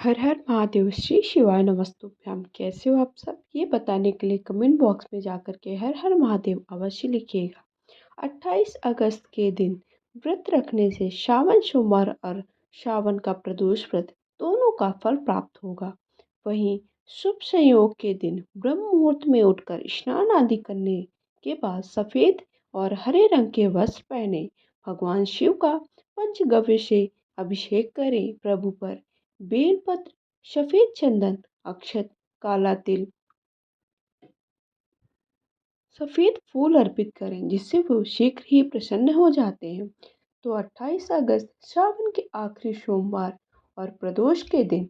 हर हर महादेव श्री शिवाय नमस्तुभ्यम। कैसे हो आप सब? ये बताने के लिए कमेंट बॉक्स में जाकर के हर हर महादेव अवश्य लिखिएगा। 28 अगस्त के दिन व्रत रखने से श्रावण सोमवार और श्रावण का प्रदोष व्रत दोनों का फल प्राप्त होगा। वहीं शुभ संयोग के दिन ब्रह्म मुहूर्त में उठकर स्नान आदि करने के बाद सफेद और हरे रंग के वस्त्र पहने भगवान शिव का पंचगव्य से अभिषेक करें। प्रभु पर बेलपत्र, सफेद चंदन, अक्षत, काला तिल, सफेद फूल अर्पित करें, जिससे वो शीघ्र ही प्रसन्न हो जाते हैं। तो 28 अगस्त श्रावण के आखिरी सोमवार और प्रदोष के दिन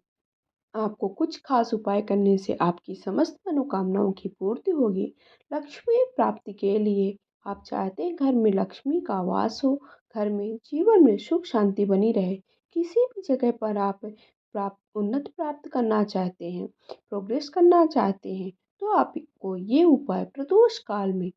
आपको कुछ खास उपाय करने से आपकी समस्त मनोकामनाओं की पूर्ति होगी। लक्ष्मी प्राप्ति के लिए आप चाहते हैं घर में लक्ष्मी का वास हो, घर में जीवन में सुख शांति बनी रहे। किसी भी जगह पर आप उन्नति प्राप्त करना चाहते हैं, प्रोग्रेस करना चाहते हैं, तो आपको ये उपाय प्रदोष काल में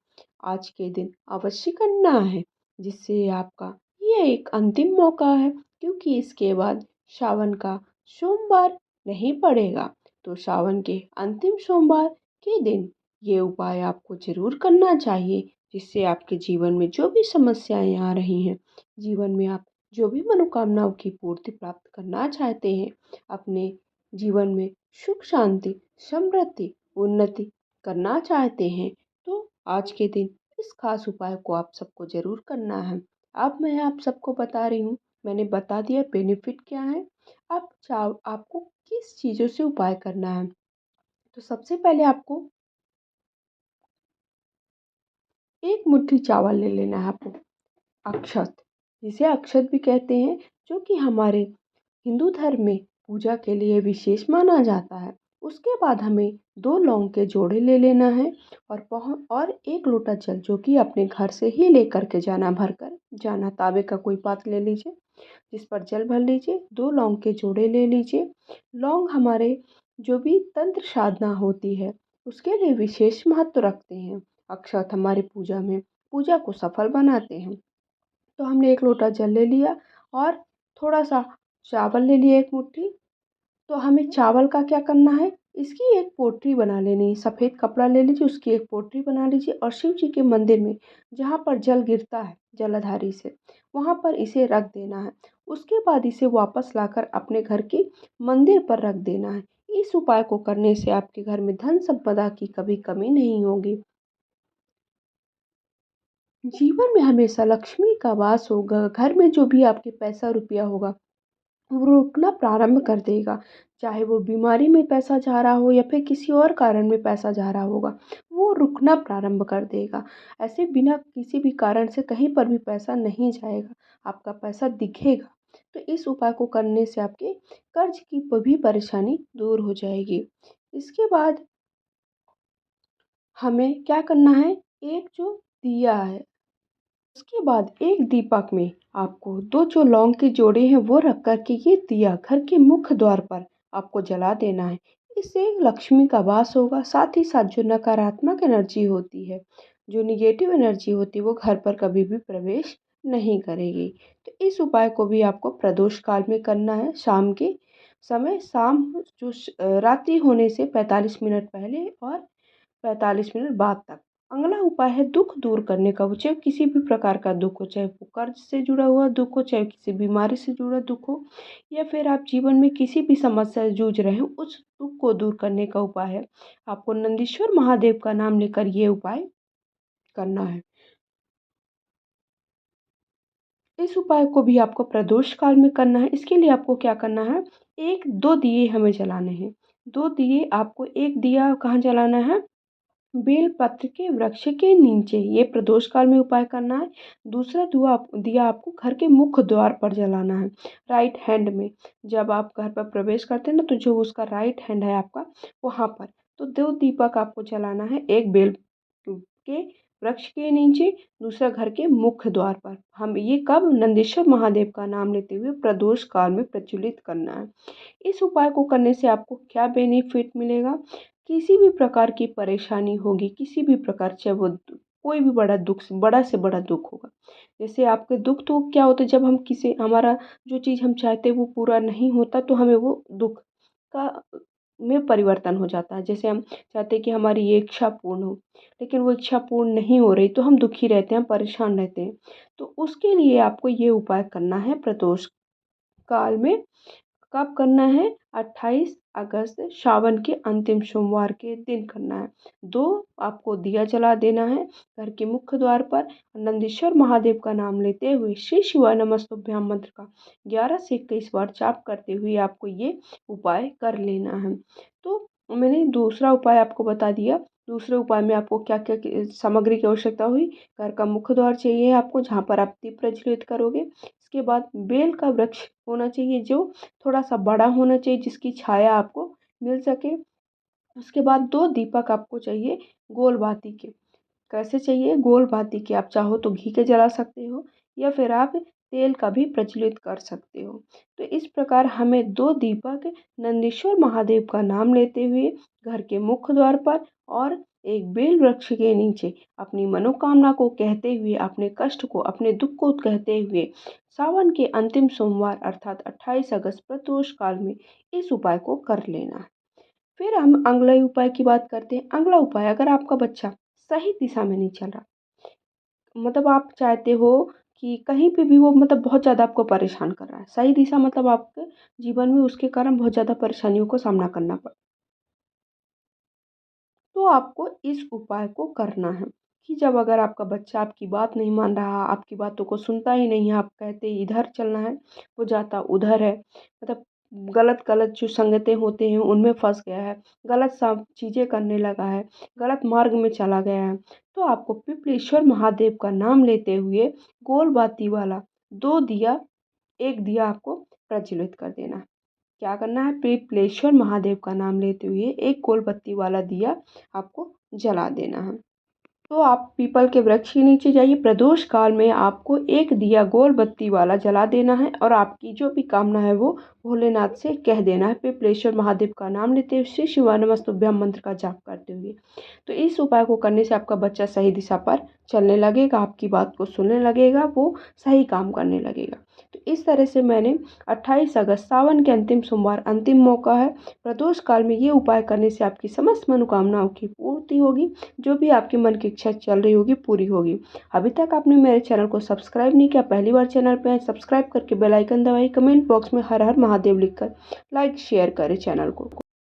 आज के दिन अवश्य करना है, जिससे आपका ये एक अंतिम मौका है, क्योंकि इसके बाद श्रावण का सोमवार नहीं पड़ेगा। तो सावन के अंतिम सोमवार के दिन ये उपाय आपको ज़रूर करना चाहिए, जिससे आपके जीवन में जो भी समस्याएं आ रही हैं, जीवन में आप जो भी मनोकामनाओं की पूर्ति प्राप्त करना चाहते हैं, अपने जीवन में सुख शांति समृद्धि उन्नति करना चाहते हैं, तो आज के दिन इस खास उपाय को आप सबको ज़रूर करना है। अब मैं आप सबको बता रही हूँ, मैंने बता दिया बेनिफिट क्या है। आप चाव आपको किस चीज़ों से उपाय करना है। तो सबसे पहले आपको एक मुट्ठी चावल ले लेना है आपको, अक्षत, जिसे अक्षत भी कहते हैं, जो कि हमारे हिंदू धर्म में पूजा के लिए विशेष माना जाता है। उसके बाद हमें दो लौंग के जोड़े ले लेना है और एक लोटा जल, जो कि अपने घर से ही लेकर के जाना, भर कर जाना। तांबे का कोई पात्र ले लीजिए, जिस पर जल भर लीजिए। दो लौंग के जोड़े ले लीजिए। लौंग हमारे जो भी तंत्र साधना होती है, उसके लिए विशेष महत्व रखते हैं। अक्षत हमारी पूजा में पूजा को सफल बनाते हैं। तो हमने एक लोटा जल ले लिया और थोड़ा सा चावल ले लिया, एक मुट्ठी। तो हमें चावल का क्या करना है, इसकी एक पोटली बना लेनी है। सफ़ेद कपड़ा ले लीजिए, उसकी एक पोटली बना लीजिए और शिव जी के मंदिर में जहाँ पर जल गिरता है जलाधारी से, वहाँ पर इसे रख देना है। उसके बाद इसे वापस लाकर अपने घर के मंदिर पर रख देना है। इस उपाय को करने से आपके घर में धन संपदा की कभी कमी नहीं होगी। जीवन में हमेशा लक्ष्मी का वास होगा। घर में जो भी आपके पैसा रुपया होगा, वो रुकना प्रारंभ कर देगा। चाहे वो बीमारी में पैसा जा रहा हो या फिर किसी और कारण में पैसा जा रहा होगा, वो रुकना प्रारंभ कर देगा। ऐसे बिना किसी भी कारण से कहीं पर भी पैसा नहीं जाएगा, आपका पैसा दिखेगा। तो इस उपाय को करने से आपके कर्ज की भी परेशानी दूर हो जाएगी। इसके बाद हमें क्या करना है, एक जो दिया है, उसके बाद एक दीपक में आपको दो जो लौंग के जोड़े हैं वो रख कर के ये दिया घर के मुख्य द्वार पर आपको जला देना है। इससे लक्ष्मी का वास होगा। साथ ही साथ जो नकारात्मक एनर्जी होती है, जो निगेटिव एनर्जी होती है, वो घर पर कभी भी प्रवेश नहीं करेगी। तो इस उपाय को भी आपको प्रदोष काल में करना है, शाम के समय, रात्रि होने से 45 मिनट पहले और 45 मिनट बाद तक। अगला उपाय है दुख दूर करने का। वो चाहे किसी भी प्रकार का दुख हो, चाहे वो कर्ज से जुड़ा हुआ दुख हो, चाहे किसी बीमारी से जुड़ा दुख हो, या फिर आप जीवन में किसी भी समस्या से जूझ रहे हो, उस दुख को दूर करने का उपाय है आपको नंदीश्वर महादेव का नाम लेकर ये उपाय करना है। इस उपाय को भी आपको प्रदोष काल में करना है। इसके लिए आपको क्या करना है, एक दो दिए हमें जलाने हैं। दो दिए आपको, एक दिया कहाँ जलाना है, बेलपत्र के वृक्ष के नीचे, ये प्रदोष काल में उपाय करना है। दूसरा दिया आपको घर के मुख्य द्वार पर जलाना है, राइट हैंड में। जब आप घर पर प्रवेश करते हैं ना, तो जो उसका राइट हैंड है आपका, वहाँ पर। तो दो दीपक आपको जलाना है, एक बेल के वृक्ष के नीचे, दूसरा घर के मुख्य द्वार पर। हम ये कब, नंदीश्वर महादेव का नाम लेते हुए प्रदोष काल में प्रज्वलित करना है। इस उपाय को करने से आपको क्या बेनिफिट मिलेगा, किसी भी प्रकार की परेशानी होगी, किसी भी प्रकार, चाहे वो कोई भी बड़ा से बड़ा दुख होगा। जैसे आपके दुख तो क्या होता है, जब हम किसी हमारा जो चीज़ हम चाहते हैं वो पूरा नहीं होता, तो हमें वो दुख का में परिवर्तन हो जाता है। जैसे हम चाहते हैं कि हमारी ये इच्छा पूर्ण हो, लेकिन वो इच्छा पूर्ण नहीं हो रही तो हम दुखी रहते हैं, परेशान रहते हैं। तो उसके लिए आपको ये उपाय करना है प्रदोष काल में। कब करना है? 28 अगस्त सावन के अंतिम सोमवार के दिन करना है। 2 आपको दिया जला देना है घर के मुख्य द्वार पर। नंदीश्वर महादेव का नाम लेते हुए श्री शिवाय नमस्तुभ्याम मंत्र का 11 से 21 बार जाप करते हुए आपको ये उपाय कर लेना है। तो मैंने दूसरा उपाय आपको बता दिया। दूसरे उपाय में आपको क्या-क्या सामग्री की आवश्यकता हुई? घर का मुख्य द्वार चाहिए आपको, जहाँ पर आप दीप प्रज्वलित करोगे। इसके बाद बेल का वृक्ष होना चाहिए जो थोड़ा-सा बड़ा होना चाहिए, जिसकी छाया आपको मिल सके। उसके बाद 2 दीपक आपको चाहिए गोल बाती के। कैसे चाहिए? गोल बाती के। आप चाहो तो घी के जला सकते हो या फिर आप तेल का भी प्रज्वलित कर सकते हो। तो इस प्रकार हमें 2 दीपक नंदीश्वर महादेव का नाम लेते हुए घर के मुख्य द्वार पर और एक बेल वृक्ष के नीचे अपनी मनोकामना को कहते हुए, अपने कष्ट को, अपने दुःख को कहते हुए सावन के अंतिम सोमवार अर्थात 28 अगस्त प्रदोष काल में इस उपाय को कर लेना है। फिर हम अगले उपाय की बात करते हैं। अगला उपाय, अगर आपका बच्चा सही दिशा में नहीं चल रहा, मतलब आप चाहते हो कि कहीं पे भी वो मतलब बहुत ज़्यादा आपको परेशान कर रहा है। सही दिशा मतलब आपके जीवन में उसके कारण बहुत ज़्यादा परेशानियों को सामना करना पड़, तो आपको इस उपाय को करना है कि जब अगर आपका बच्चा आपकी बात नहीं मान रहा, आपकी बातों को सुनता ही नहीं है, आप कहते इधर चलना है, वो जाता उधर है, मतलब गलत-गलत जो संगतें होते हैं उनमें फँस गया है, गलत सब चीज़ें करने लगा है, गलत मार्ग में चला गया है, तो आपको पिपलेश्वर महादेव का नाम लेते हुए गोल बाती वाला 2 दिया, 1 दिया आपको प्रज्वलित कर देना है। क्या करना है? पिपलेश्वर महादेव का नाम लेते हुए एक गोल बत्ती वाला दिया आपको जला देना है। तो आप पीपल के वृक्ष के नीचे जाइए। प्रदोष काल में आपको एक दिया गोल बत्ती वाला जला देना है और आपकी जो भी कामना है वो भोलेनाथ से कह देना है। पिपलेश्वर महादेव का नाम लेते हुए श्री शिवाय नमस्तुभ्यम मंत्र का जाप करते हुए। तो इस उपाय को करने से आपका बच्चा सही दिशा पर चलने लगेगा, आपकी बात को सुनने लगेगा, वो सही काम करने लगेगा। तो इस तरह से मैंने 28 अगस्त सावन के अंतिम सोमवार अंतिम मौका है। प्रदोष काल में ये उपाय करने से आपकी समस्त मनोकामनाओं की पूर्ति होगी। जो भी आपके मन की इच्छा चल रही होगी पूरी होगी। अभी तक आपने मेरे चैनल को सब्सक्राइब नहीं किया, पहली बार चैनल पे आए, सब्सक्राइब करके बेल आइकन दबाइए, कमेंट बॉक्स में हर हर महादेव लिखकर लाइक शेयर करें चैनल को।